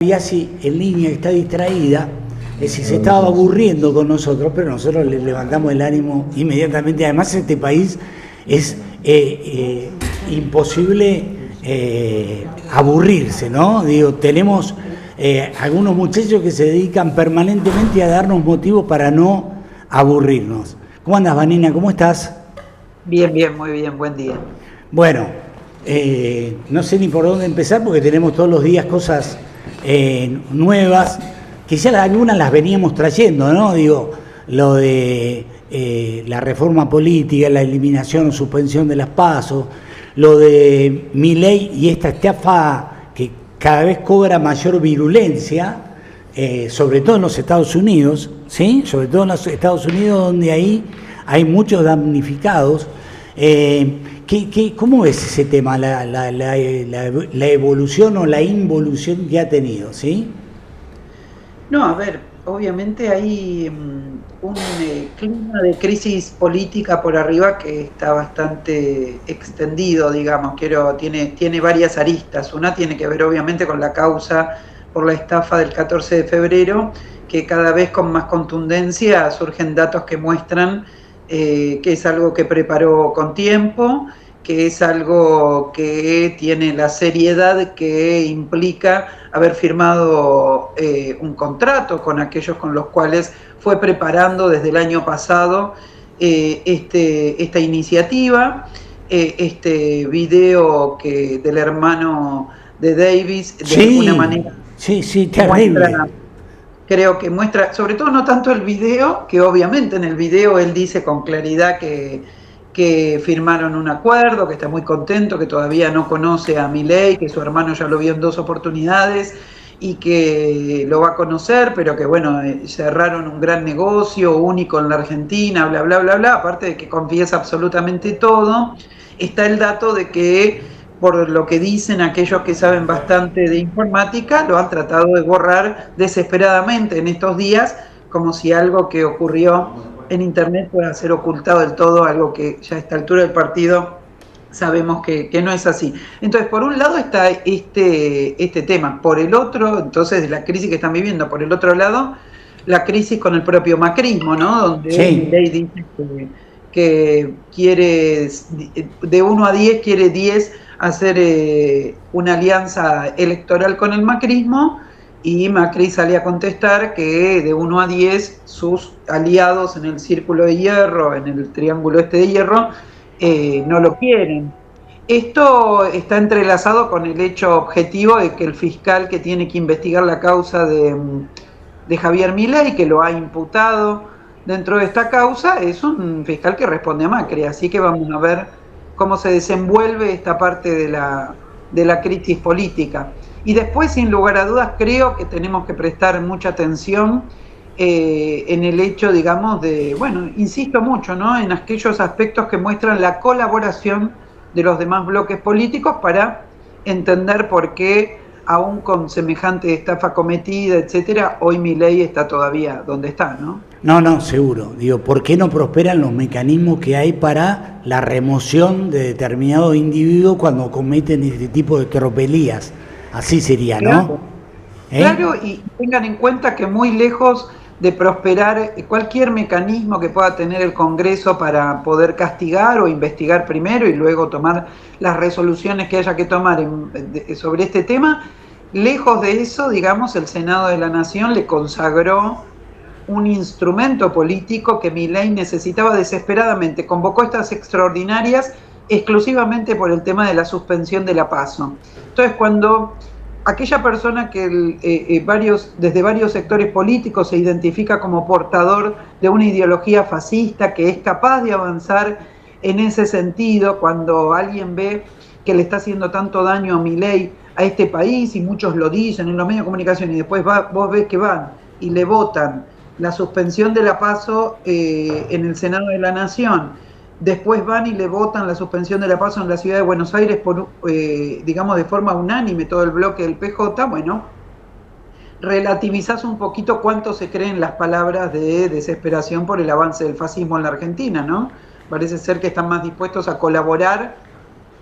Biasi en línea está distraída, si se estaba aburriendo con nosotros, pero nosotros le levantamos el ánimo inmediatamente. Además, este país es imposible aburrirse, ¿no? Digo, tenemos algunos muchachos que se dedican permanentemente a darnos motivos para no aburrirnos. ¿Cómo andas, Vanina? ¿Cómo estás? Bien, bien, muy bien, buen día. Bueno, no sé ni por dónde empezar porque tenemos todos los días cosas nuevas, que ya algunas las veníamos trayendo, ¿no? Digo, lo de la reforma política, la eliminación o suspensión de las PASO, lo de Milei y esta estafa que cada vez cobra mayor virulencia, sobre todo en los Estados Unidos, ¿sí? Sobre todo en los Estados Unidos, donde ahí hay muchos damnificados. ¿Cómo ves ese tema, la evolución o la involución que ha tenido, sí? No, a ver, obviamente hay un clima de crisis política por arriba que está bastante extendido, digamos, tiene varias aristas. Una tiene que ver obviamente con la causa por la estafa del 14 de febrero, que cada vez con más contundencia surgen datos que muestran que es algo que preparó con tiempo, que es algo que tiene la seriedad que implica haber firmado un contrato con aquellos con los cuales fue preparando desde el año pasado esta iniciativa, este video del hermano de Davis, de alguna manera. Sí, terrible. Creo que muestra, sobre todo no tanto el video, que obviamente en el video él dice con claridad que firmaron un acuerdo, que está muy contento, que todavía no conoce a Milei, que su hermano ya lo vio en 2 oportunidades y que lo va a conocer, pero que bueno, cerraron un gran negocio, único en la Argentina, bla, bla, bla, bla, aparte de que confiesa absolutamente todo. Está el dato de que, por lo que dicen aquellos que saben bastante de informática, lo han tratado de borrar desesperadamente en estos días, como si algo que ocurrió en Internet pueda ser ocultado del todo, algo que ya a esta altura del partido sabemos que no es así. Entonces, por un lado está este tema, por el otro, entonces, de la crisis que están viviendo, por el otro lado, la crisis con el propio macrismo, ¿no? Donde Milei dice que quiere, de 1 a 10, quiere 10 hacer una alianza electoral con el macrismo, y Macri sale a contestar que de 1 a 10 sus aliados en el círculo de hierro, en el triángulo de hierro, no lo quieren. Esto está entrelazado con el hecho objetivo de que el fiscal que tiene que investigar la causa de Javier Milei, que lo ha imputado dentro de esta causa, es un fiscal que responde a Macri, así que vamos a ver cómo se desenvuelve esta parte de la crisis política. Y después, sin lugar a dudas, creo que tenemos que prestar mucha atención en el hecho, digamos, bueno, insisto mucho, ¿no?, en aquellos aspectos que muestran la colaboración de los demás bloques políticos para entender por qué, aún con semejante estafa cometida, etcétera, hoy Milei está todavía donde está, ¿no? No, seguro. Digo, ¿por qué no prosperan los mecanismos que hay para la remoción de determinados individuos cuando cometen este tipo de tropelías? Así sería, ¿no? Claro, y tengan en cuenta que muy lejos de prosperar cualquier mecanismo que pueda tener el Congreso para poder castigar o investigar primero y luego tomar las resoluciones que haya que tomar sobre este tema, lejos de eso, digamos, el Senado de la Nación le consagró un instrumento político que Milei necesitaba desesperadamente. Convocó estas extraordinarias exclusivamente por el tema de la suspensión de la PASO. Entonces, cuando aquella persona que desde varios sectores políticos se identifica como portador de una ideología fascista, que es capaz de avanzar en ese sentido, cuando alguien ve que le está haciendo tanto daño a Milei, a este país, y muchos lo dicen en los medios de comunicación, y después vos ves que van y le votan la suspensión de la PASO en el Senado de la Nación, después van y le votan la suspensión de la PASO en la ciudad de Buenos Aires, digamos, de forma unánime, todo el bloque del PJ, bueno, relativizás un poquito cuánto se creen las palabras de desesperación por el avance del fascismo en la Argentina, ¿no? Parece ser que están más dispuestos a colaborar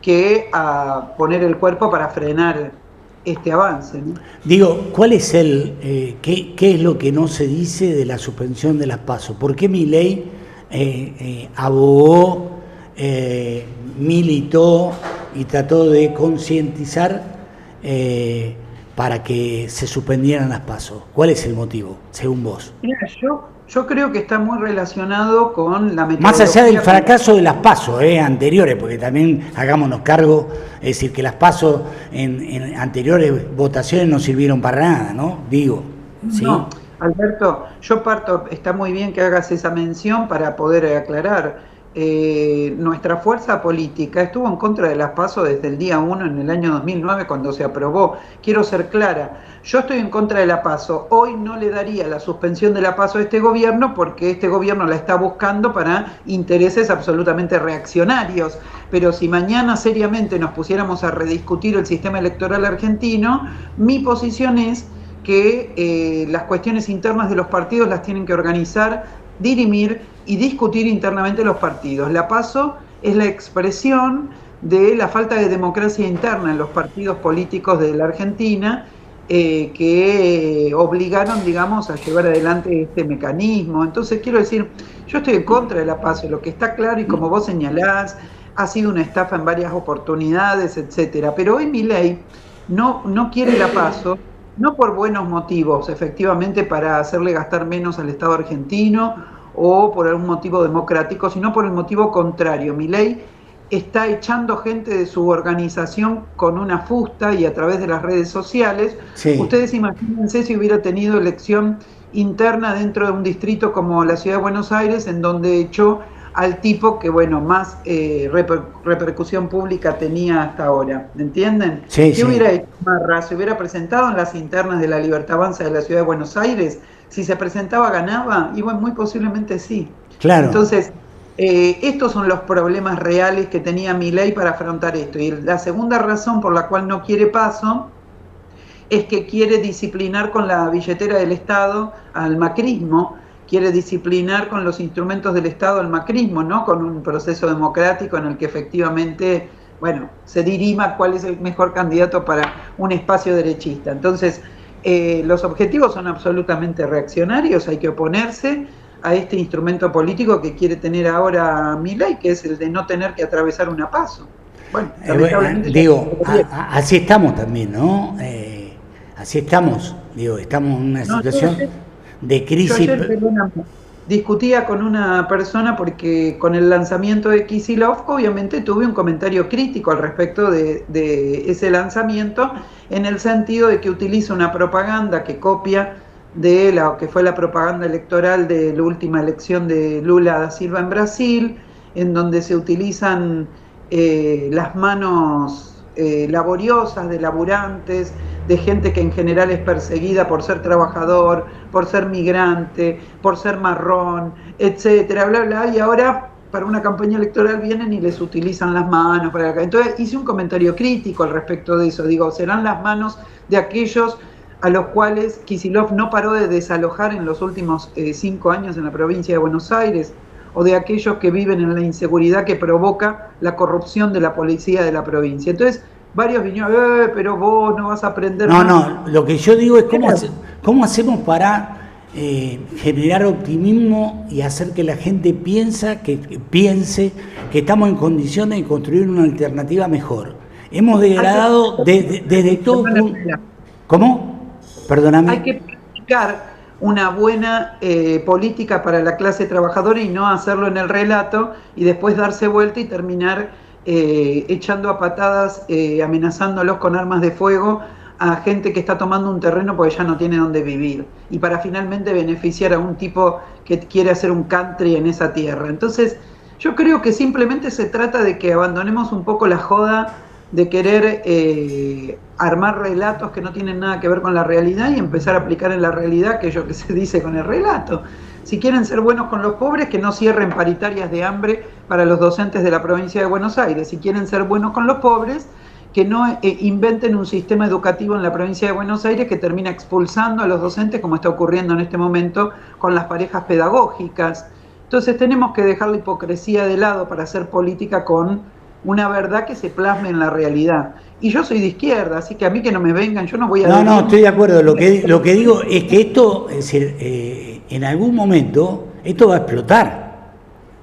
que a poner el cuerpo para frenar este avance, ¿no? Digo, ¿cuál es qué es lo que no se dice de la suspensión de las PASO? ¿Por qué Milei abogó, militó y trató de concientizar para que se suspendieran las PASO? ¿Cuál es el motivo, según vos? Mira, yo creo que está muy relacionado con la metodología. Más allá del fracaso de las PASO anteriores, porque también hagámonos cargo, es decir, que las PASO en anteriores votaciones no sirvieron para nada, ¿no? Digo, ¿sí? No, Alberto, está muy bien que hagas esa mención para poder aclarar. Nuestra fuerza política estuvo en contra de las PASO desde el día 1 en el año 2009 cuando se aprobó. Quiero ser clara, yo estoy en contra de la PASO. Hoy no le daría la suspensión de la PASO a este gobierno porque este gobierno la está buscando para intereses absolutamente reaccionarios. Pero si mañana seriamente nos pusiéramos a rediscutir el sistema electoral argentino, mi posición es que las cuestiones internas de los partidos las tienen que organizar, dirimir y discutir internamente los partidos. La PASO es la expresión de la falta de democracia interna en los partidos políticos de la Argentina, que obligaron, digamos, a llevar adelante este mecanismo. Entonces, quiero decir, yo estoy en contra de la PASO, lo que está claro, y como vos señalás, ha sido una estafa en varias oportunidades, etcétera. Pero hoy Milei no quiere la PASO, no por buenos motivos, efectivamente, para hacerle gastar menos al Estado argentino o por algún motivo democrático, sino por el motivo contrario. Milei está echando gente de su organización con una fusta y a través de las redes sociales. Sí. Ustedes imagínense si hubiera tenido elección interna dentro de un distrito como la Ciudad de Buenos Aires, en donde echó al tipo que, bueno, más repercusión pública tenía hasta ahora, ¿me entienden? Sí, ¿qué hubiera hecho Marra? ¿Se hubiera presentado en las internas de la Libertad Avanza de la Ciudad de Buenos Aires? Si se presentaba, ganaba, y bueno, muy posiblemente sí. Claro. Entonces, estos son los problemas reales que tenía Milei para afrontar esto. Y la segunda razón por la cual no quiere PASO es que quiere disciplinar con la billetera del Estado al macrismo, quiere disciplinar con los instrumentos del Estado al macrismo, ¿no? Con un proceso democrático en el que efectivamente, bueno, se dirima cuál es el mejor candidato para un espacio derechista. Entonces, los objetivos son absolutamente reaccionarios, hay que oponerse a este instrumento político que quiere tener ahora Milei, que es el de no tener que atravesar una PASO. Bueno, digo, así estamos también, ¿no? Así estamos, digo, estamos en una situación de crisis. Yo ayer, discutía con una persona porque con el lanzamiento de Kicillof obviamente tuve un comentario crítico al respecto de ese lanzamiento, en el sentido de que utiliza una propaganda que copia de lo que fue la propaganda electoral de la última elección de Lula da Silva en Brasil, en donde se utilizan las manos laboriosas de laburantes, de gente que en general es perseguida por ser trabajador, por ser migrante, por ser marrón, etcétera, bla, bla, y ahora para una campaña electoral vienen y les utilizan las manos para acá. Entonces hice un comentario crítico al respecto de eso, digo, serán las manos de aquellos a los cuales Kicillof no paró de desalojar en los últimos 5 años en la provincia de Buenos Aires, o de aquellos que viven en la inseguridad que provoca la corrupción de la policía de la provincia. Entonces, varios vinieron, pero vos no vas a aprender nada. No, lo que yo digo es cómo hacemos para generar optimismo y hacer que la gente piense que estamos en condiciones de construir una alternativa mejor. Hemos degradado desde todo punto. ¿Cómo? Perdóname. Hay que practicar una buena política para la clase trabajadora y no hacerlo en el relato y después darse vuelta y terminar echando a patadas, amenazándolos con armas de fuego a gente que está tomando un terreno porque ya no tiene dónde vivir, y para finalmente beneficiar a un tipo que quiere hacer un country en esa tierra. Entonces yo creo que simplemente se trata de que abandonemos un poco la joda de querer armar relatos que no tienen nada que ver con la realidad y empezar a aplicar en la realidad aquello que se dice con el relato. Si quieren ser buenos con los pobres, que no cierren paritarias de hambre para los docentes de la provincia de Buenos Aires. Si quieren ser buenos con los pobres, que no inventen un sistema educativo en la provincia de Buenos Aires que termina expulsando a los docentes, como está ocurriendo en este momento con las parejas pedagógicas. Entonces tenemos que dejar la hipocresía de lado para hacer política con una verdad que se plasme en la realidad. Y yo soy de izquierda, así que a mí que no me vengan, yo no voy a... No, estoy de acuerdo. Lo que digo es que esto, es decir, en algún momento, esto va a explotar.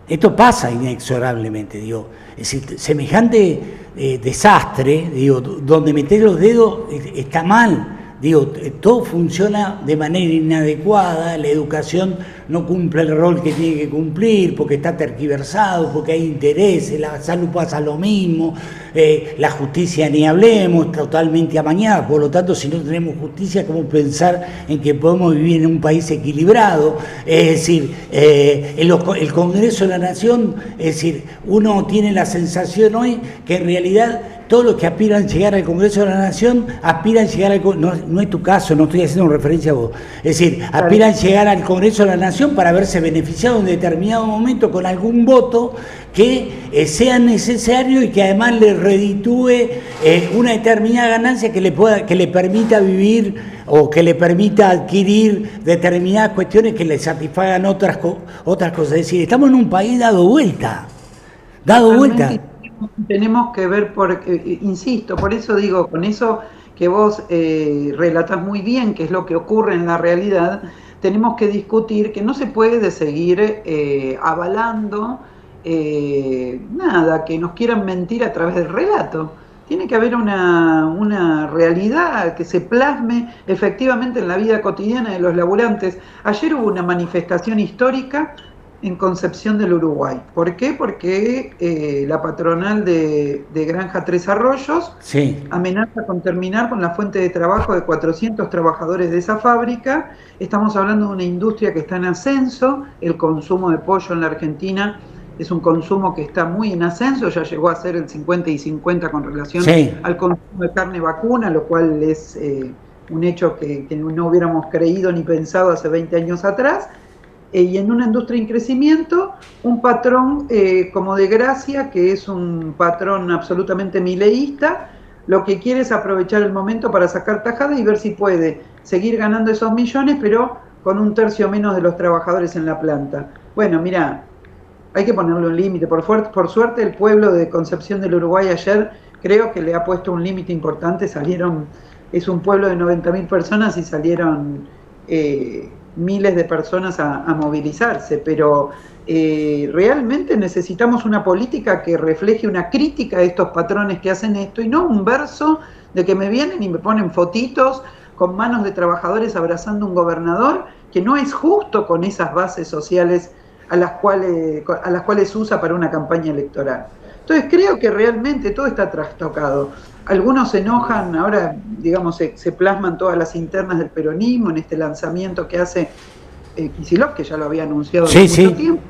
Esto pasa inexorablemente, digo. Es decir, semejante desastre, digo, donde meter los dedos está mal. Digo, todo funciona de manera inadecuada, la educación no cumple el rol que tiene que cumplir porque está tergiversado, porque hay intereses, la salud pasa lo mismo, la justicia ni hablemos, totalmente amañada. Por lo tanto, si no tenemos justicia, ¿cómo pensar en que podemos vivir en un país equilibrado? Es decir, el Congreso de la Nación, es decir, uno tiene la sensación hoy que en realidad todos los que aspiran a llegar al Congreso de la Nación aspiran a llegar al no es tu caso, no estoy haciendo referencia a vos, es decir, aspiran a llegar al Congreso de la Nación para verse beneficiado en determinado momento con algún voto que sea necesario y que además le reditúe una determinada ganancia que le permita vivir o que le permita adquirir determinadas cuestiones que le satisfagan otras cosas. Es decir, estamos en un país dado vuelta. Tenemos que ver, insisto, por eso digo, con eso que vos relatás muy bien, que es lo que ocurre en la realidad, tenemos que discutir que no se puede seguir avalando nada, que nos quieran mentir a través del relato. Tiene que haber una realidad que se plasme efectivamente en la vida cotidiana de los laburantes. Ayer hubo una manifestación histórica en Concepción del Uruguay. ¿Por qué? Porque la patronal de Granja Tres Arroyos amenaza con terminar con la fuente de trabajo de 400 trabajadores de esa fábrica. Estamos hablando de una industria que está en ascenso, el consumo de pollo en la Argentina es un consumo que está muy en ascenso, ya llegó a ser el 50 y 50 con relación al consumo de carne vacuna, lo cual es un hecho que no hubiéramos creído ni pensado hace 20 años atrás. Y en una industria en crecimiento, un patrón como de Gracia, que es un patrón absolutamente mileísta, lo que quiere es aprovechar el momento para sacar tajada y ver si puede seguir ganando esos millones, pero con un tercio menos de los trabajadores en la planta. Bueno, mira, hay que ponerle un límite. Por suerte el pueblo de Concepción del Uruguay ayer creo que le ha puesto un límite importante. Es un pueblo de 90.000 personas y salieron miles de personas a movilizarse, pero realmente necesitamos una política que refleje una crítica a estos patrones que hacen esto y no un verso de que me vienen y me ponen fotitos con manos de trabajadores abrazando un gobernador, que no es justo con esas bases sociales a las cuales usa para una campaña electoral. Entonces creo que realmente todo está trastocado. Algunos se enojan, ahora digamos se plasman todas las internas del peronismo en este lanzamiento que hace Kicillof, que ya lo había anunciado hace mucho tiempo,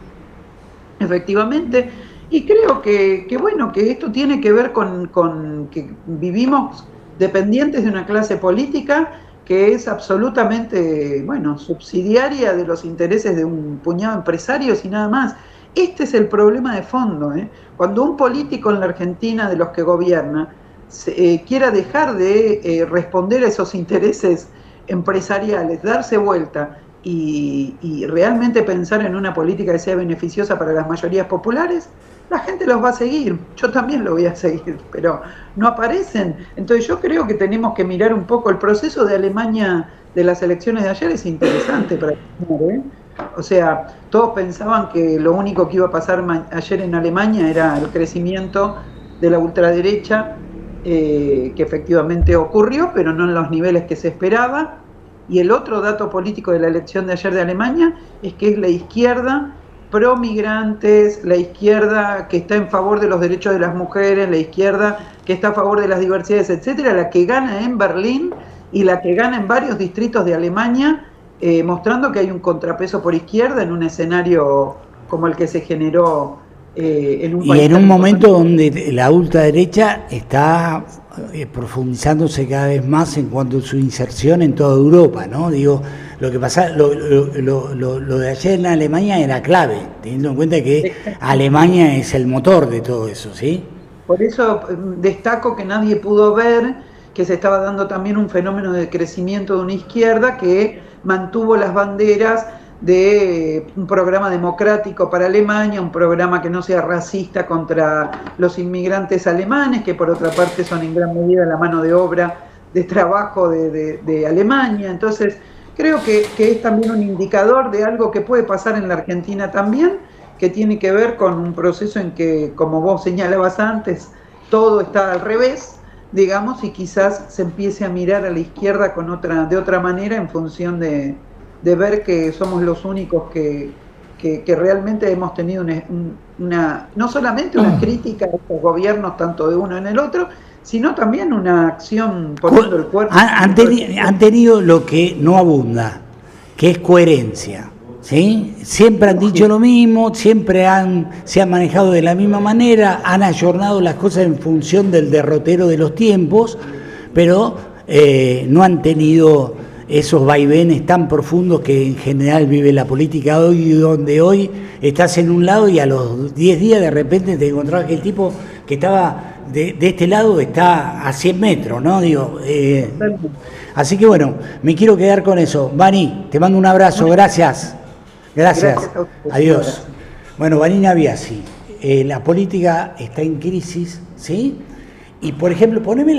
efectivamente, y creo que bueno, que esto tiene que ver con que vivimos dependientes de una clase política que es absolutamente, bueno, subsidiaria de los intereses de un puñado de empresarios y nada más. Este es el problema de fondo, ¿eh? Cuando un político en la Argentina de los que gobierna quiera dejar de responder a esos intereses empresariales, darse vuelta y realmente pensar en una política que sea beneficiosa para las mayorías populares, la gente los va a seguir, yo también lo voy a seguir, pero no aparecen. Entonces yo creo que tenemos que mirar un poco el proceso de Alemania de las elecciones de ayer, es interesante para ver, ¿eh? O sea, todos pensaban que lo único que iba a pasar ayer en Alemania era el crecimiento de la ultraderecha, que efectivamente ocurrió, pero no en los niveles que se esperaba. Y el otro dato político de la elección de ayer de Alemania es que es la izquierda pro migrantes, la izquierda que está en favor de los derechos de las mujeres, la izquierda que está a favor de las diversidades, etcétera, la que gana en Berlín y la que gana en varios distritos de Alemania, mostrando que hay un contrapeso por izquierda en un escenario como el que se generó en un país. Y en un momento donde la ultraderecha está profundizándose cada vez más en cuanto a su inserción en toda Europa, ¿no? Digo, lo que pasa, lo de ayer en Alemania era clave, teniendo en cuenta que Alemania es el motor de todo eso, ¿sí? Por eso destaco que nadie pudo ver que se estaba dando también un fenómeno de crecimiento de una izquierda que mantuvo las banderas de un programa democrático para Alemania, un programa que no sea racista contra los inmigrantes alemanes, que por otra parte son en gran medida la mano de obra de trabajo de Alemania. Entonces, creo que es también un indicador de algo que puede pasar en la Argentina también, que tiene que ver con un proceso en que, como vos señalabas antes, todo está al revés, digamos, y quizás se empiece a mirar a la izquierda de otra manera en función de ver que somos los únicos que realmente hemos tenido no solamente una crítica a estos gobiernos, tanto de uno en el otro, sino también una acción poniendo el cuerpo. Han tenido lo que no abunda, que es coherencia. ¿Sí? Siempre han dicho lo mismo, siempre se han manejado de la misma manera, han ayornado las cosas en función del derrotero de los tiempos, pero no han tenido esos vaivenes tan profundos que en general vive la política hoy, donde hoy estás en un lado y a los 10 días de repente te encontrabas que el tipo que estaba de este lado está a 100 metros, ¿no? Así que bueno, me quiero quedar con eso. Vani, te mando un abrazo, gracias. Gracias. Adiós. Bueno, Vanina Biasi, la política está en crisis, ¿sí? Y por ejemplo, poneme